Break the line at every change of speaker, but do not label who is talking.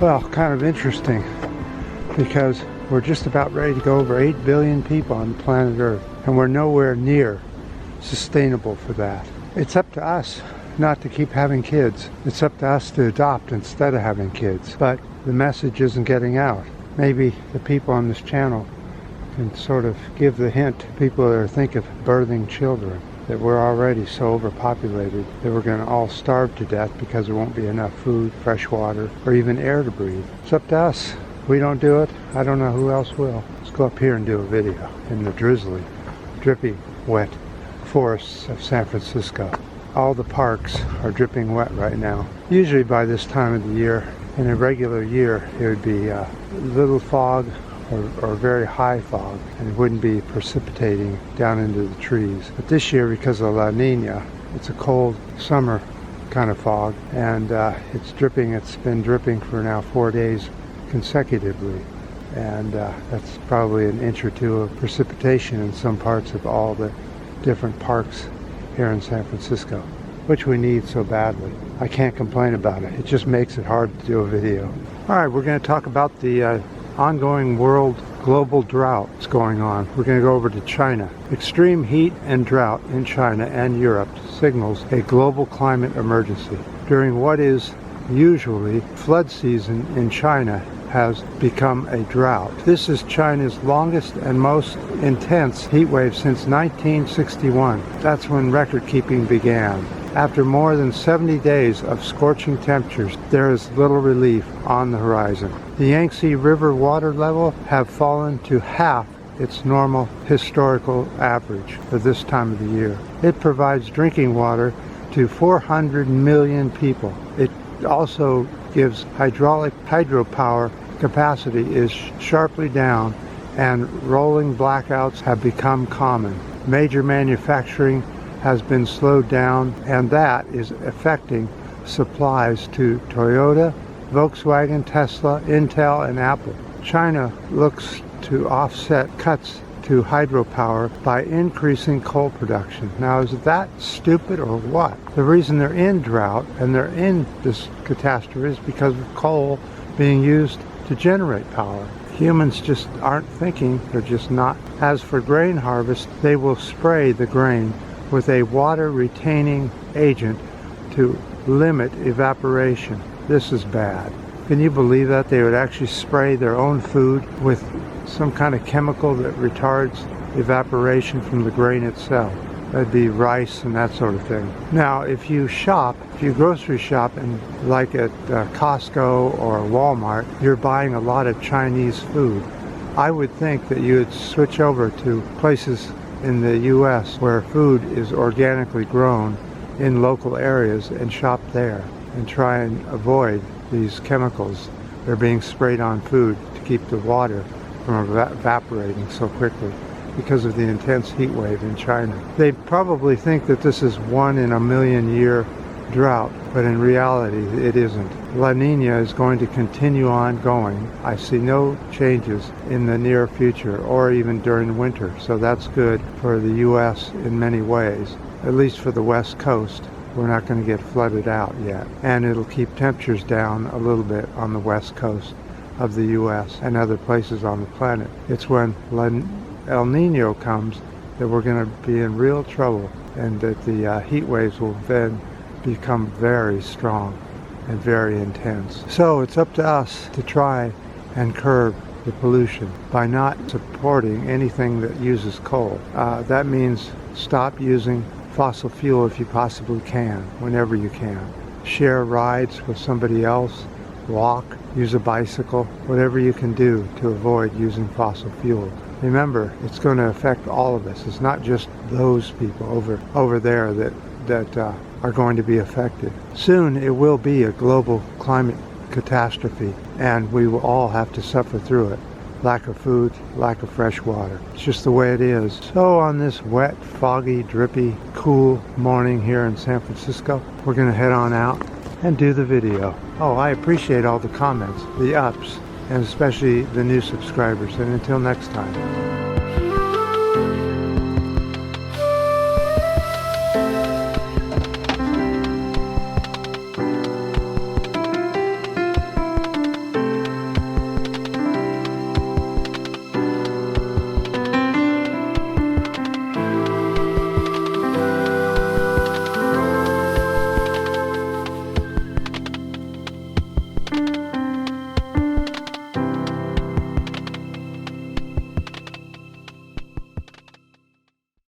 Well, kind of interesting, because we're just about ready to go over 8 billion people on the planet Earth, and we're nowhere near sustainable for that. It's up to us not to keep having kids. It's up to us to adopt instead of having kids. But the message isn't getting out. Maybe the people on this channel can sort of give the hint to people that are thinking of birthing children, that we're already so overpopulated that we're going to all starve to death because there won't be enough food, fresh water, or even air to breathe. It's up to us. If we don't do it, I don't know who else will. Let's go up here and do a video in the drizzly, dripping, wet forests of San Francisco. All the parks are dripping wet right now. Usually by this time of the year, in a regular year, it would be little fog or very high fog, and it wouldn't be precipitating down into the trees. But this year, because of La Nina, it's a cold summer kind of fog, and it's dripping. It's been dripping for now 4 days consecutively, and that's probably an inch or two of precipitation in some parts of all the different parks here in San Francisco, which we need so badly. I can't complain about it. It just makes it hard to do a video. All right, we're going to talk about the ongoing world global drought that's going on. We're going to go over to China. Extreme heat and drought in China and Europe signals a global climate emergency. During what is usually flood season in China has become a drought. This is China's longest and most intense heat wave since 1961. That's when record keeping began. After more than 70 days of scorching temperatures, there is little relief on the horizon. The Yangtze River water level have fallen to half its normal historical average for this time of the year. It provides drinking water to 400 million people. It also gives hydropower capacity is sharply down, and rolling blackouts have become common. Major manufacturing has been slowed down, and that is affecting supplies to Toyota, Volkswagen, Tesla, Intel, and Apple. China looks to offset cuts to hydropower by increasing coal production. Now, is that stupid or what? The reason they're in drought and they're in this catastrophe is because of coal being used to generate power. Humans just aren't thinking, they're just not. As for grain harvest, they will spray the grain with a water retaining agent to limit evaporation. This is bad. Can you believe that? They would actually spray their own food with some kind of chemical that retards evaporation from the grain itself. That'd be rice and that sort of thing. Now, if you grocery shop, and like at Costco or Walmart, you're buying a lot of Chinese food. I would think that you would switch over to places in the U.S. where food is organically grown in local areas and shop there and try and avoid these chemicals that are being sprayed on food to keep the water from evaporating so quickly because of the intense heat wave in China. They probably think that this is 1 in a million year drought, but in reality it isn't. La Nina is going to continue on going. I see no changes in the near future or even during winter, so that's good for the U.S. in many ways, at least for the West Coast. We're not going to get flooded out yet, and it'll keep temperatures down a little bit on the West Coast of the U.S. and other places on the planet. It's when El Nino comes that we're going to be in real trouble, and that the heat waves will then become very strong and very intense. So it's up to us to try and curb the pollution by not supporting anything that uses coal. That means stop using fossil fuel if you possibly can, whenever you can. Share rides with somebody else, walk, use a bicycle, whatever you can do to avoid using fossil fuel. Remember, it's going to affect all of us. It's not just those people over there that are going to be affected. Soon it will be a global climate catastrophe, and we will all have to suffer through it. Lack of food, lack of fresh water. It's just the way it is. So on this wet, foggy, drippy, cool morning here in San Francisco, we're going to head on out and do the video. Oh, I appreciate all the comments, the ups, and especially the new subscribers. And until next time.